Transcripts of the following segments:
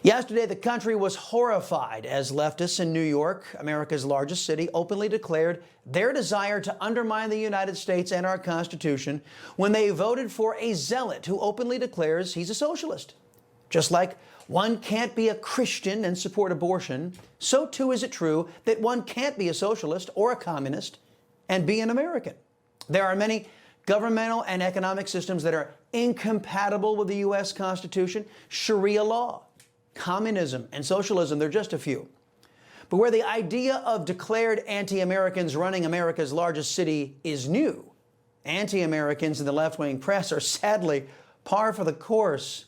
Yesterday, the country was horrified as leftists in New York, America's largest city, openly declared their desire to undermine the United States and our Constitution when they voted for a zealot who openly declares he's a socialist. Just like one can't be a Christian and support abortion, so too is it true that one can't be a socialist or a communist and be an American. There are many governmental and economic systems that are incompatible with the U.S. Constitution. Sharia law, communism, and socialism, they're just a few. But where the idea of declared anti-Americans running America's largest city is new, anti-Americans in the left-wing press are sadly par for the course.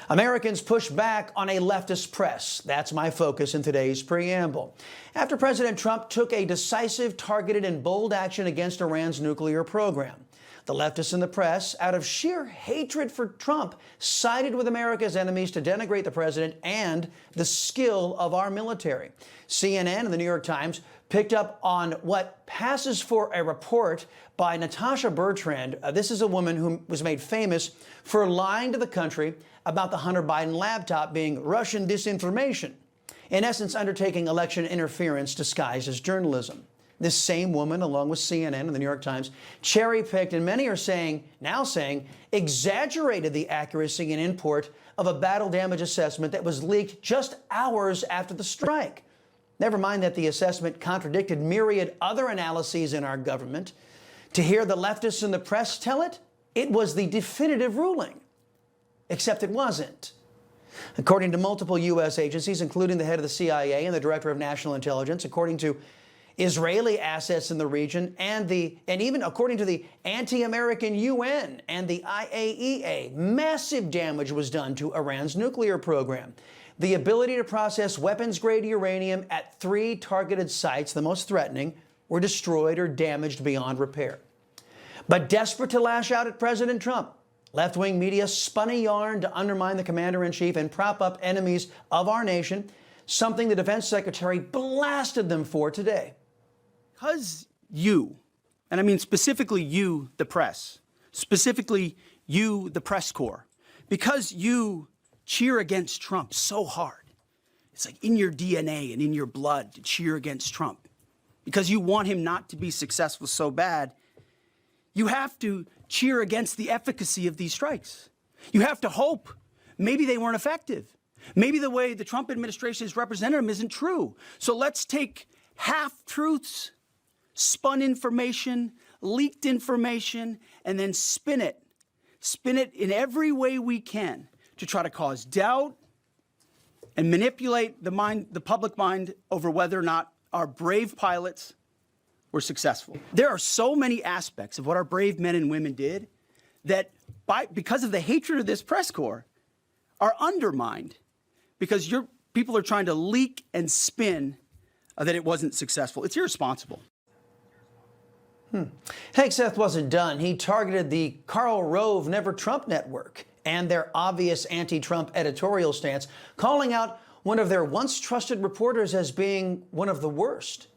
Americans push back on a leftist press. That's my focus in today's preamble. After President Trump took a decisive, targeted, and bold action against Iran's nuclear program, the leftists in the press, out of sheer hatred for Trump, sided with America's enemies to denigrate the president and the skill of our military. CNN and the New York Times picked up on what passes for a report by Natasha Bertrand. This is a woman who was made famous for lying to the country about the Hunter Biden laptop being Russian disinformation, in essence undertaking election interference disguised as journalism. This same woman, along with CNN and the New York Times, cherry-picked, and many are now saying, exaggerated the accuracy and import of a battle damage assessment that was leaked just hours after the strike. Never mind that the assessment contradicted myriad other analyses in our government. To hear the leftists in the press tell it, it was the definitive ruling. Except it wasn't. According to multiple U.S. agencies, including the head of the CIA and the director of national intelligence, according to Israeli assets in the region, and even according to the anti-American UN and the IAEA, massive damage was done to Iran's nuclear program. The ability to process weapons-grade uranium at 3 targeted sites, the most threatening, were destroyed or damaged beyond repair. But desperate to lash out at President Trump, left-wing media spun a yarn to undermine the commander-in-chief and prop up enemies of our nation, something the defense secretary blasted them for today. Because you, and I mean specifically you, the press, specifically you, the press corps, because you cheer against Trump so hard, it's like in your DNA and in your blood to cheer against Trump, because you want him not to be successful so bad, you have to cheer against the efficacy of these strikes. You have to hope maybe they weren't effective. Maybe the way the Trump administration has represented them isn't true. So let's take half-truths, spun information, leaked information, and then spin it in every way we can to try to cause doubt and manipulate the public mind over whether or not our brave pilots were successful. There are so many aspects of what our brave men and women did that because of the hatred of this press corps are undermined because people are trying to leak and spin that it wasn't successful. It's irresponsible. Hegseth wasn't done. He targeted the Karl Rove Never Trump network and their obvious anti-Trump editorial stance, calling out one of their once trusted reporters as being one of the worst.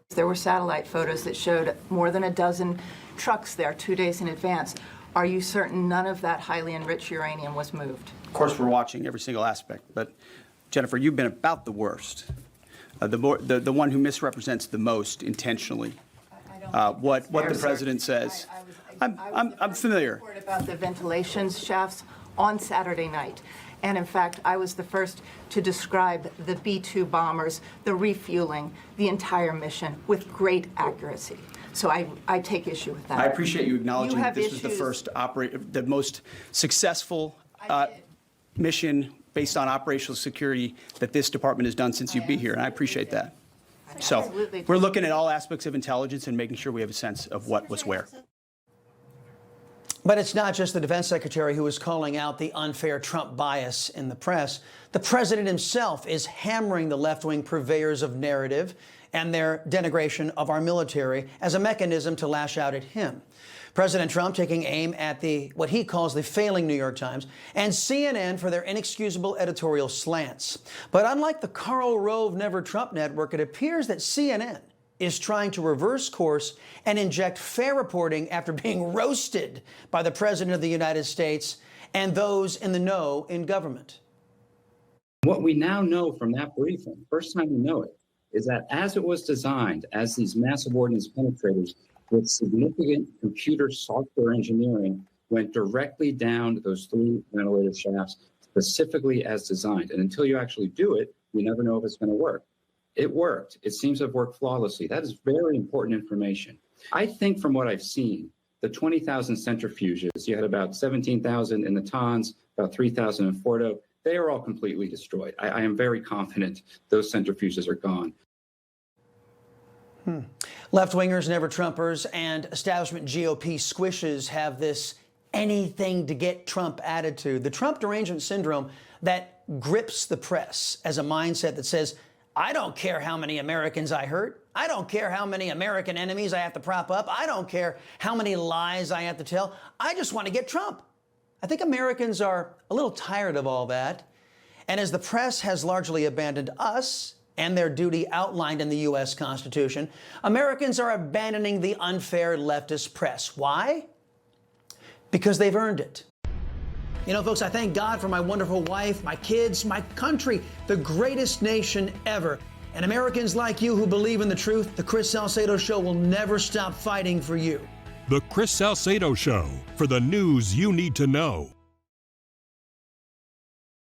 There were satellite photos that showed more than a dozen trucks there 2 days in advance. Are you certain none of that highly enriched uranium was moved? Of course, we're watching every single aspect, but Jennifer, you've been about the worst, the one who misrepresents the most intentionally. What the president says. I'm familiar. About the ventilation shafts on Saturday night. And in fact, I was the first to describe the B-2 bombers, the refueling, the entire mission with great accuracy. So I take issue with that. I appreciate you acknowledging that this was the most successful mission based on operational security that this department has done since you've been here, and I appreciate that. So we're looking at all aspects of intelligence and making sure we have a sense of what was where. But it's not just the defense secretary who is calling out the unfair Trump bias in the press. The president himself is hammering the left-wing purveyors of narrative and their denigration of our military as a mechanism to lash out at him. President Trump taking aim at what he calls the failing New York Times and CNN for their inexcusable editorial slants. But unlike the Karl Rove Never Trump network, it appears that CNN is trying to reverse course and inject fair reporting after being roasted by the President of the United States and those in the know in government. What we now know from that briefing, first time we know it, is that as it was designed, as these massive ordnance penetrators with significant computer software engineering went directly down those 3 ventilator shafts, specifically as designed. And until you actually do it, you never know if it's going to work. It worked. It seems to have worked flawlessly. That is very important information. I think from what I've seen, the 20,000 centrifuges, you had about 17,000 in the Natanz, about 3,000 in Fordo, they are all completely destroyed. I am very confident those centrifuges are gone. Left-wingers, never-Trumpers, and establishment GOP squishes have this anything to get Trump attitude. The Trump derangement syndrome that grips the press as a mindset that says, I don't care how many Americans I hurt. I don't care how many American enemies I have to prop up. I don't care how many lies I have to tell. I just want to get Trump. I think Americans are a little tired of all that. And as the press has largely abandoned us and their duty outlined in the U.S. Constitution, Americans are abandoning the unfair leftist press. Why? Because they've earned it. You know, folks, I thank God for my wonderful wife, my kids, my country, the greatest nation ever. And Americans like you who believe in the truth, the Chris Salcedo Show will never stop fighting for you. The Chris Salcedo Show, for the news you need to know.